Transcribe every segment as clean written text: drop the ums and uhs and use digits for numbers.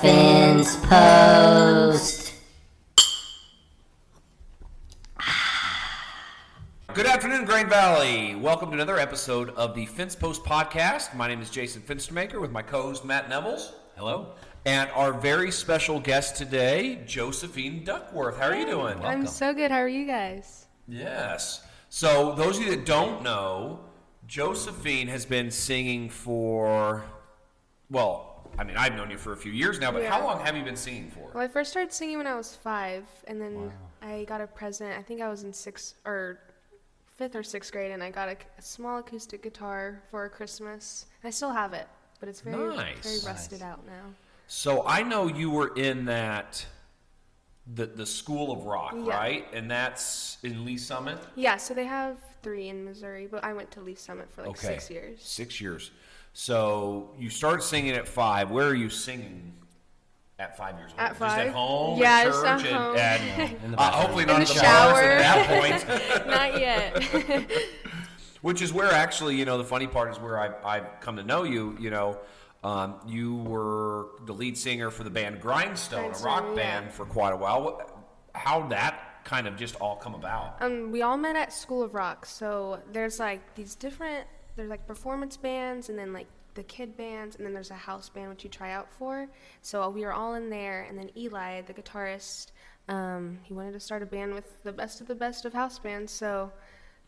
Fence Post. Good afternoon, Grain Valley. Welcome to another episode of the Fence Post podcast. My name is Jason Finstermaker with my co-host Matt Nevels. Hello. And our very special guest today, Josephine Duckworth. How are you doing? Welcome. I'm so good. How are you guys? Yes. So those of you that don't know, Josephine has been singing for, I've known you for a few years now, but how long have you been singing for? Well, I first started singing when I was 5, and then I got a present. I think I was in 5th or 6th grade, and I got a small acoustic guitar for Christmas. I still have it, but it's very rusted out now. So I know you were in that, the School of Rock, right? And that's in Lee Summit? Yeah, so they have 3 in Missouri, but I went to Lee Summit for 6 years. 6 years. So you started singing at 5. Where are you singing at 5 years old? At 5? Just at home, yeah, at just church, at home. and hopefully not in in the the shower. bars at that point. Not yet. Which is where actually, the funny part is where I've come to know you. You were the lead singer for the band Grindstone, a rock band for quite a while. How'd that kind of just all come about? We all met at School of Rock. So there's these different, there's performance bands, and then the kid bands, and then there's a house band which you try out for. So we were all in there, and then Eli, the guitarist, he wanted to start a band with the best of house bands. So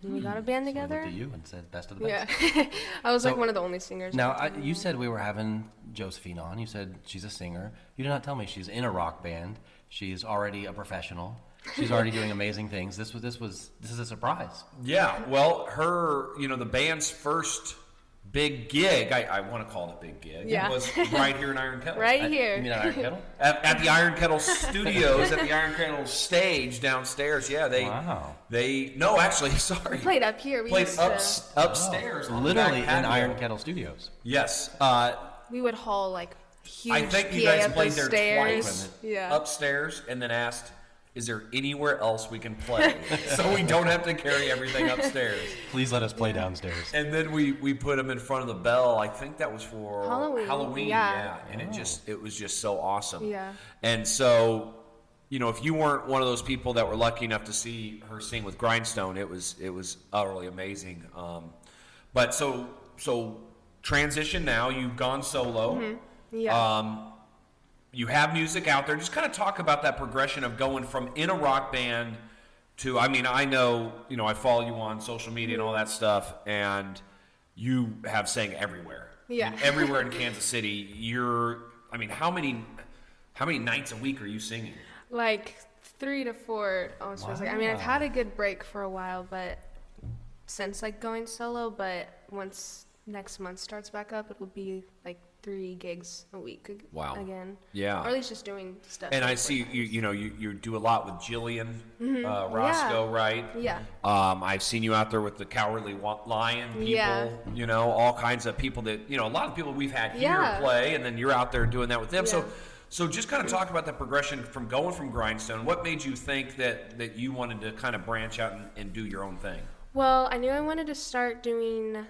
we got a band together. So he looked at you and said, "Best of the best." Yeah, I was one of the only singers. Now, you said we were having Josephine on. You said she's a singer. You did not tell me she's in a rock band. She's already a professional. She's already doing amazing things. This is a surprise. Yeah, well, her, the band's first big gig, I want to call it a big gig, was right here in Iron Kettle. Right here. You mean at Iron Kettle? At the Iron Kettle Studios, at the Iron Kettle stage downstairs. Yeah, no, actually, sorry. We played up here. We played used upstairs. Literally in Iron Kettle Studios. Yes. We would haul huge I think PA you guys up played those there stairs. twice upstairs, and then asked, is there anywhere else we can play so we don't have to carry everything upstairs? Please let us play downstairs. And then we put them in front of the bell. I think that was for Halloween. Yeah. And it was just so awesome. Yeah. And so, if you weren't one of those people that were lucky enough to see her sing with Grindstone, it was utterly amazing. But so transition now. You've gone solo. Mm-hmm. Yeah. You have music out there. Just kind of talk about that progression of going from in a rock band to, I know, I follow you on social media and all that stuff, and you have sang everywhere. Yeah. Everywhere in Kansas City. How many nights a week are you singing? 3 to 4 almost feels like. I've had a good break for a while, but since going solo, but once next month starts back up, it will be 3 gigs a week again. Yeah. Or at least just doing stuff. And I see you do a lot with Jillian Roscoe, right? Yeah. I've seen you out there with the Cowardly Lion people, all kinds of people that, a lot of people we've had here play, and then you're out there doing that with them. Yeah. So just kind of talk about the progression from going from Grindstone. What made you think that you wanted to kind of branch out and do your own thing? Well, I knew I wanted to start doing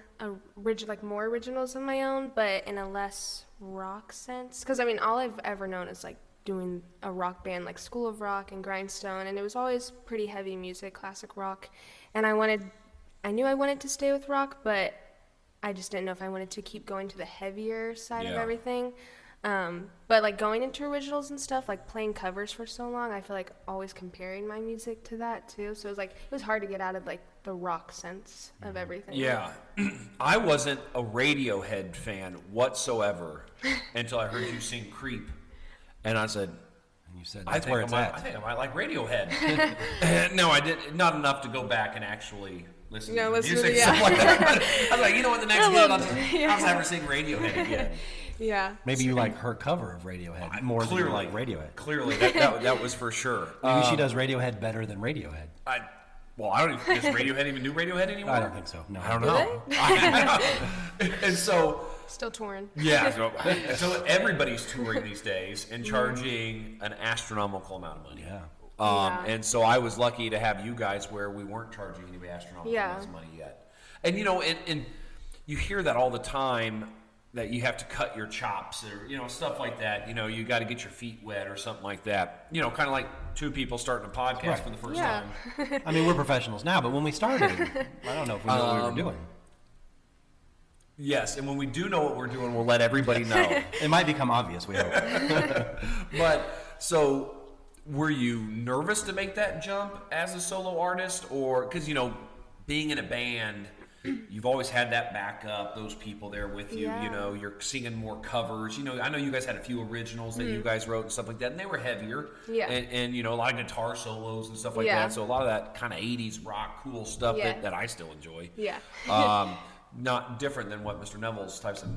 more originals of my own, but in a less rock sense. Because, all I've ever known is, doing a rock band like School of Rock and Grindstone, and it was always pretty heavy music, classic rock. And I knew I wanted to stay with rock, but I just didn't know if I wanted to keep going to the heavier side of everything. But going into originals and stuff, playing covers for so long, I feel always comparing my music to that too. So it was hard to get out of the rock sense of everything. Yeah. I wasn't a Radiohead fan whatsoever until I heard you sing Creep. And I said, that's where it's at. I think I might like Radiohead. No, I did not enough to go back and actually listen to music, stuff like that. But I was like, the next gig I'll never sing Radiohead again. Yeah. Maybe you like her cover of Radiohead more than you like Radiohead. Clearly, that was for sure. Maybe she does Radiohead better than Radiohead. I don't even, does Radiohead even do Radiohead anymore? I don't think so. No, I don't know. And so still touring. Yeah. So everybody's touring these days and charging an astronomical amount of money. Yeah. And so I was lucky to have you guys where we weren't charging any astronomical amounts of money yet. And and you hear that all the time. that you have to cut your chops or, stuff like that. You got to get your feet wet or something like that. Kind of like two people starting a podcast Right. for the first Yeah. time. I mean, we're professionals now, but when we started, I don't know if we knew what we were doing. Yes, and when we do know what we're doing, we'll let everybody know. It might become obvious, we hope. But, so, were you nervous to make that jump as a solo artist? Or, because, being in a band, you've always had that backup, those people there with you, Yeah. you're singing more covers. I know you guys had a few originals that you guys wrote and stuff like that, and they were heavier. Yeah. And a lot of guitar solos and stuff like Yeah. that. So a lot of that kind of 80s rock cool stuff Yeah. that I still enjoy. Yeah. Not different than what Mr. Neville's types of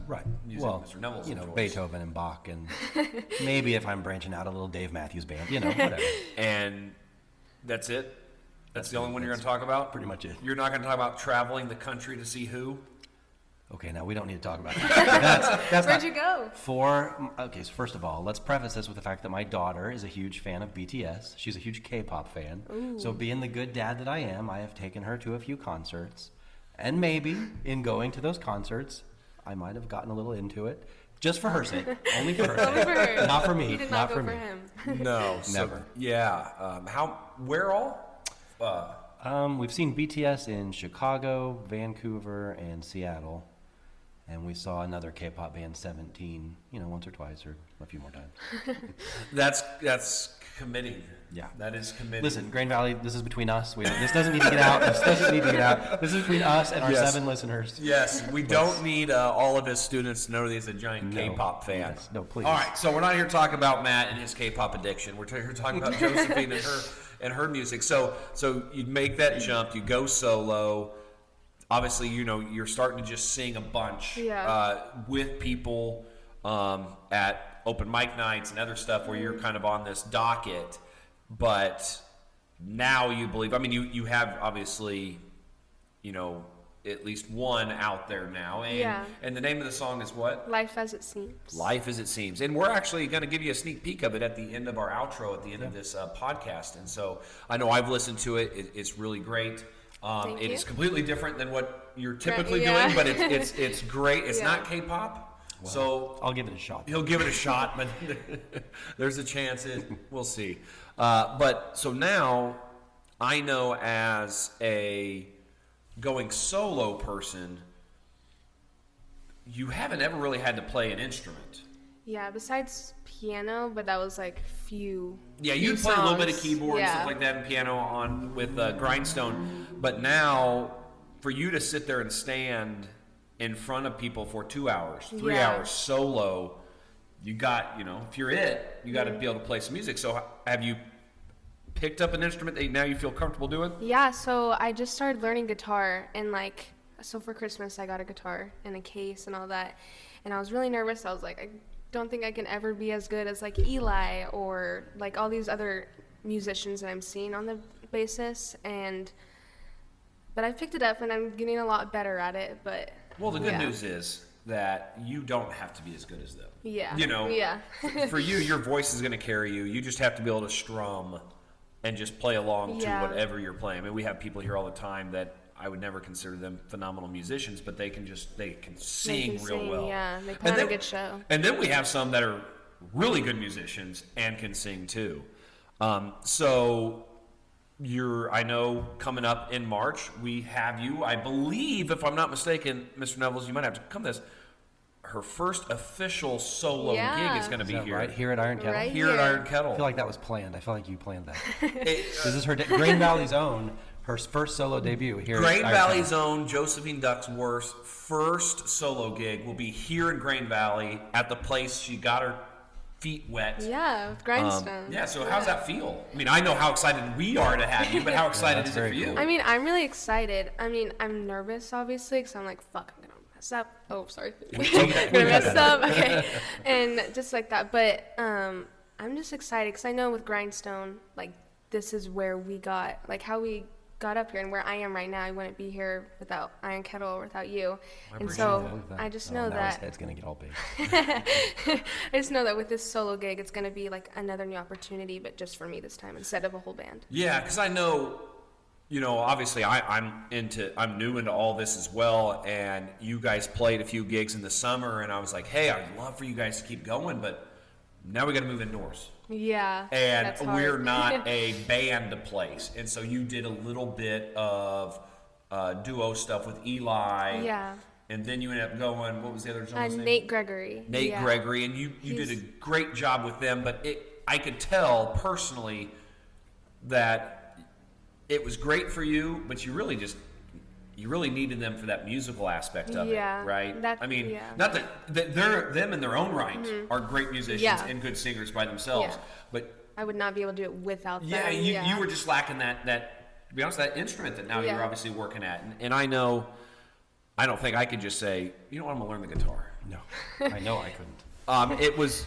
music Well, Mr. Neville's enjoys. Beethoven and Bach, and maybe if I'm branching out, a little Dave Matthews Band, whatever. And that's it? That's the only one you're going to talk about? pretty much it. You're not going to talk about traveling the country to see who? Okay, now we don't need to talk about that. That's Where'd not, you go? Okay, so first of all, let's preface this with the fact that my daughter is a huge fan of BTS. She's a huge K-pop fan. Ooh. So being the good dad that I am, I have taken her to a few concerts. And maybe in going to those concerts, I might have gotten a little into it. Just for her sake. Only for her Only sake. for her. Not for me. You did not not go for for me. him. No. Never. Yeah. Where all? We've seen BTS in Chicago, Vancouver, and Seattle. And we saw another K-pop band, 17, once or twice or a few more times. That's committing. Yeah. That is committing. Listen, Grain Valley, this is between us. This doesn't need to get out. This doesn't need to get out. This is between us and our Yes. 7 listeners. Yes, we don't need all of his students to know that he's a giant No. K-pop fan. Yes. No, please. All right, so we're not here talking about Matt and his K-pop addiction. We're here talking about Josephine and her music. So you make that jump, you go solo. Obviously, you're starting to just sing a bunch with people at open mic nights and other stuff where you're kind of on this docket. But now you believe, you have obviously, at least one out there now. And the name of the song is what? Life as it seems. Life as it seems. And we're actually going to give you a sneak peek of it at the end of our outro, at the end of this podcast. And so I know I've listened to it. It's really great. Thank It you. is completely different than what you're typically yeah. doing, but it's great. It's Yeah. not K-pop. Well, So I'll give it a shot. he'll give it a shot, but there's a chance we'll see. But so now I know as a going solo person, you haven't ever really had to play an instrument. Yeah, besides piano, but that was like few. Yeah, few you play a little bit of songs. keyboard and Yeah. stuff like that and piano with Grindstone. But now, for you to sit there and stand in front of people for 2 hours, 3 Yeah. hours solo, you got, if you're you got to be able to play some music. So have you picked up an instrument that now you feel comfortable doing? Yeah, so I just started learning guitar, and so for Christmas I got a guitar and a case and all that, and I was really nervous. I was like, I don't think I can ever be as good as Eli or all these other musicians that I'm seeing on the basis, but I picked it up and I'm getting a lot better at it. But Well, the good yeah. news is that you don't have to be as good as them. Yeah. Yeah. Yeah. For you, your voice is going to carry you. You just have to be able to strum and just play along Yeah. to whatever you're playing. We have people here all the time that I would never consider them phenomenal musicians, but they can sing real well. Yeah, they put on a good show. And then we have some that are really good musicians and can sing too. So I know coming up in March, we have you, I believe, if I'm not mistaken, Mr. Nevels, you might have to come to this. Her first official solo Yeah. gig is going to Is be that here. right here at Iron Kettle? Right. Here at here. Iron Kettle. I feel like that was planned. I feel like you planned that. It- This is her Grain Valley's own, her first solo debut here. Grain at Iron Valley's Kettle. own Josephine Duckworth's first solo gig will be here in Grain Valley at the place she got her feet wet. Yeah, with Grindstone. Yeah, so how's that feel? I know how excited we are to have you, but how excited that's is it for very you? cool. I'm really excited. I'm nervous, obviously, because I'm like, fuck, I'm going to mess up. Oh, sorry. I'm going to mess up. Okay. And just like that. But I'm just excited because I know with Grindstone, this is where we got, how we got up here and where I am right now. I wouldn't be here without Iron Kettle or without you. And so I just know now his that. head's going to get all big. I just know that with this solo gig, it's going to be another new opportunity, but just for me this time instead of a whole band. Yeah, because I know obviously I'm new into all this as well, and you guys played a few gigs in the summer, and I was like, hey, I'd love for you guys to keep going, but now we got to move indoors. Yeah. And that's we're hard. not a band place. And so you did a little bit of duo stuff with Eli. Yeah. And then you ended up going, what was the other gentleman's name? Nate Gregory. Nate Yeah. Gregory. And you did a great job with them, but I could tell personally that it was great for you, but you really needed them for that musical aspect of it, right? Not that them in their own right are great musicians and good singers by themselves, but I would not be able to do it without them. You were just lacking that to be honest, that instrument that now you're obviously working at. And I know, I don't think I could just say, you know what, I'm gonna learn the guitar. No, I know I couldn't. It was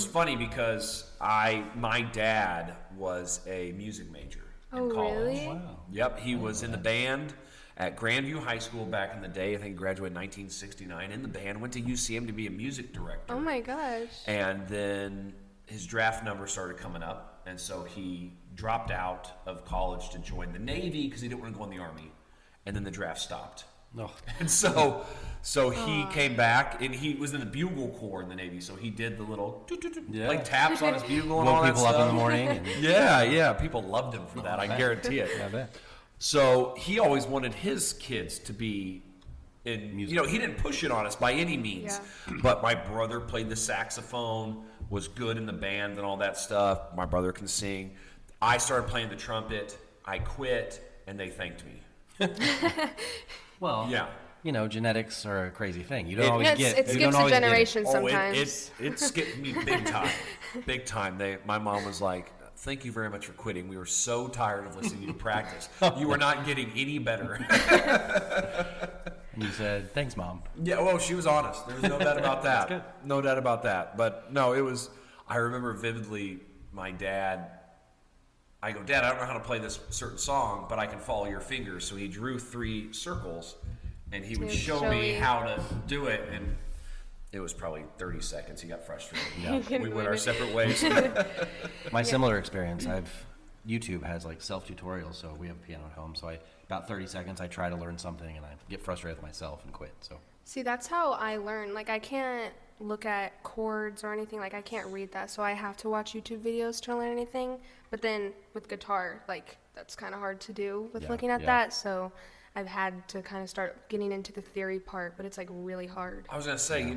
funny because my dad was a music major in college. Really? Wow. Yep, he was in the band at Grandview High School back in the day. I think he graduated in 1969 in the band, went to UCM to be a music director. Oh my gosh. And then his draft number started coming up, and so he dropped out of college to join the Navy because he didn't want to go in the Army. And then the draft stopped. No. And so he came back, and he was in the bugle corps in the Navy, so he did the little like taps on his bugle and all Woke that people stuff. up in the morning. And Yeah, people loved him for that, I guarantee it. I bet. So he always wanted his kids to be in music. He didn't push it on us by any means. Yeah. But my brother played the saxophone, was good in the band and all that stuff. My brother can sing. I started playing the trumpet. I quit, and they thanked me. Well, genetics are a crazy thing. You don't always get. It you skips don't a always get it. generation sometimes. It skipped me big time. Big time. My mom was like, thank you very much for quitting. We were so tired of listening to you practice. You were not getting any better. And you said, thanks, Mom. Yeah, well, she was honest. There was no doubt about that. That's good. No doubt about that. But no, I remember vividly my dad, I go, Dad, I don't know how to play this certain song, but I can follow your fingers. So he drew 3 circles, and he would show me how to do it. And it was probably 30 seconds. He got frustrated. Yeah. We went our separate ways. My similar experience, YouTube has like self-tutorials, so we have a piano at home. So about 30 seconds, I try to learn something, and I get frustrated with myself and quit. So See, that's how I learn. Like, I can't look at chords or anything. Like, I can't read that, so I have to watch YouTube videos to learn anything. But then with guitar, like, that's kind of hard to do with looking at that. So I've had to kind of start getting into the theory part, but it's like really hard. I was going to say,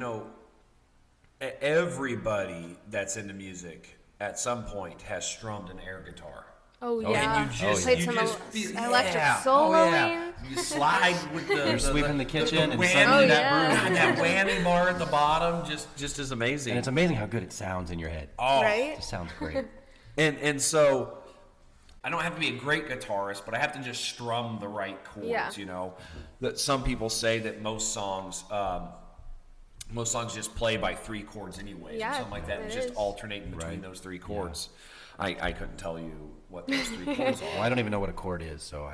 everybody that's into music at some point has strummed an air guitar. Oh, yeah. And you just, Played you some just feel, electric Oh, soloing. yeah. You slide with the You're sweeping the kitchen and whammy, suddenly that whammy bar at the bottom just is amazing. And it's amazing how good it sounds in your head. Oh, Right? It just sounds great. And so I don't have to be a great guitarist, but I have to just strum the right chords. Yeah. That some people say that most songs just play by 3 chords anyways, or something like that, and it just is. alternating between those 3 chords. I couldn't tell you what those 3 chords are. Well, I don't even know what a chord is, so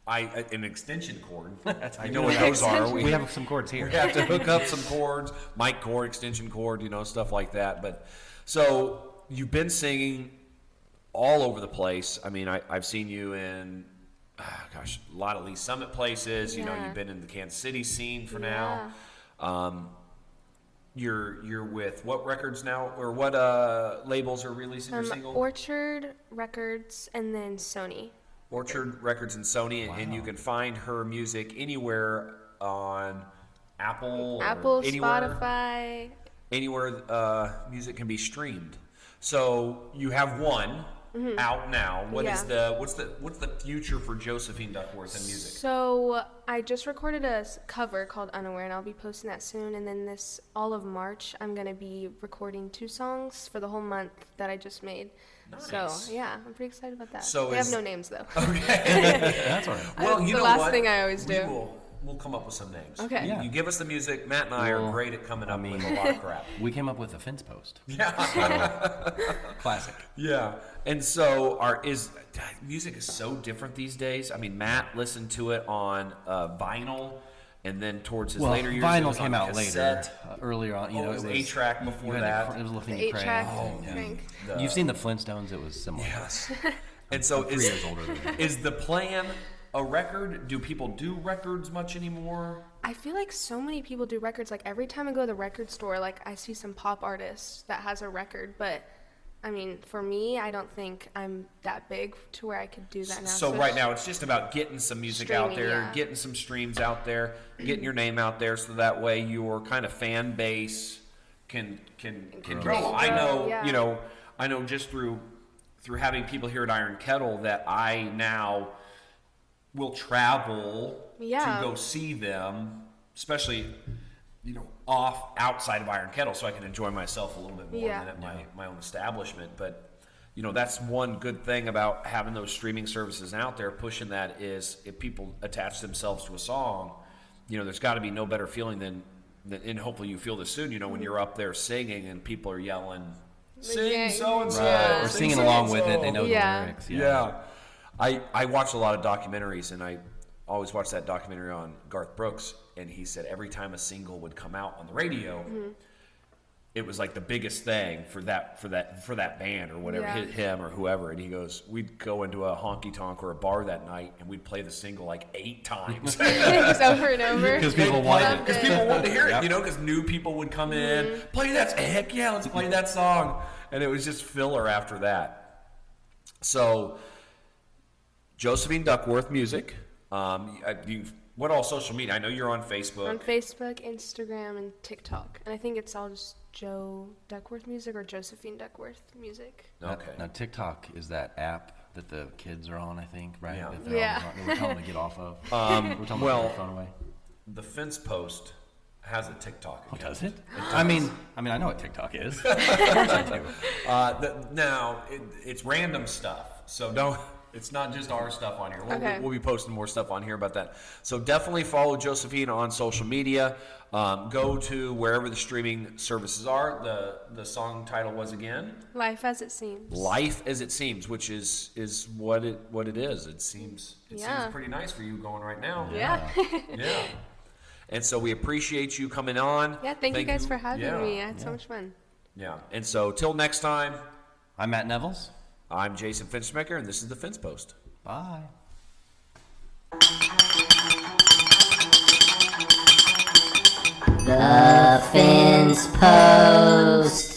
An extension cord. That's You know what those are. we have some chords here. We have to hook up some chords, mic cord, extension cord, stuff like that. But so you've been singing all over the place. I mean, I've seen you in, a lot of Lee Summit places. Yeah. You've been in the Kansas City scene for now. You're with what records now, or what labels are releasing your single? Orchard Records and then Sony. Orchard Records and Sony, and you can find her music anywhere on Apple, or anywhere, Spotify. anywhere music can be streamed. So you have one out now. What's the future for Josephine Duckworth in music? So I just recorded a cover called Unaware, and I'll be posting that soon. And then all of March, I'm going to be recording 2 songs for the whole month that I just made. Nice. So, yeah, I'm pretty excited about that. So they have no names, though. That's all right. Well, That's you the know last what? thing I always do. We'll come up with some names. Okay. Yeah. You give us the music. Matt and I are great at coming up with a lot of crap. We came up with a fence post. Yeah. Classic. Yeah. And so music is so different these days. I mean, Matt listened to it on vinyl, and then towards his later years, it vinyl was came on out cassette. later. Earlier on, It was 8-track before that. It was a little The thingy 8-track crank. thing. You've seen the Flintstones. It was similar. Yes. And so I'm 3 years older than you. is the plan a record? Do people do records much anymore? I feel like so many people do records. Like every time I go to the record store, like I see some pop artist that has a record. But I mean, for me, I don't think I'm that big to where I could do that now. So right now it's just about getting some music out Streaming, there, yeah. getting some streams out there, getting your name out there, so that way your kind of fan base can grow. I know, yeah. I know just through having people here at Iron Kettle that I now will travel Yeah. to go see them, especially outside of Iron Kettle, so I can enjoy myself a little bit more Yeah. than at my own establishment. But that's one good thing about having those streaming services out there. Pushing that is, if people attach themselves to a song, there's got to be no better feeling than, and hopefully you feel this soon. When you're up there singing and people are yelling, "Sing Yeah. so and so," Right. Or singing along with it. They know Yeah. the lyrics. Yeah. I watch a lot of documentaries, and I always watch that documentary on Garth Brooks, and he said every time a single would come out on the radio, it was like the biggest thing for that band or whatever, Yeah. him or whoever. And he goes, we'd go into a honky tonk or a bar that night, and we'd play the single like 8 times. Just over and over. Because people wanted it. Because people wanted to hear it, Yep. because new people would come in, play that, heck yeah, let's play that song. And it was just filler after that. So, Josephine Duckworth Music. What all social media? I know you're on Facebook. On Facebook, Instagram, and TikTok. And I think it's all just Joe Duckworth Music or Josephine Duckworth Music. Okay. Now TikTok is that app that the kids are on, I think, right? Yeah. That they're Yeah. We're telling them to get off of. We're telling them to well- put their phone away. The Fence Post has a TikTok account. Does it? I mean, I know what TikTok is. Of course I do. Now, it's random stuff, so don't. It's not just our stuff on here. We'll be posting more stuff on here about that. So definitely follow Josephine on social media. Go to wherever the streaming services are. The song title was again Life as It Seems. "Life as It Seems," which is what it is. It seems Yeah. pretty nice for you going right now. Yeah. Yeah. And so we appreciate you coming on. Yeah, thank you guys for having Yeah. me. I had so much fun. Yeah. And so till next time, I'm Matt Nevels. I'm Jason Finchmaker, and this is the Fence Post. Bye. The Fence Post.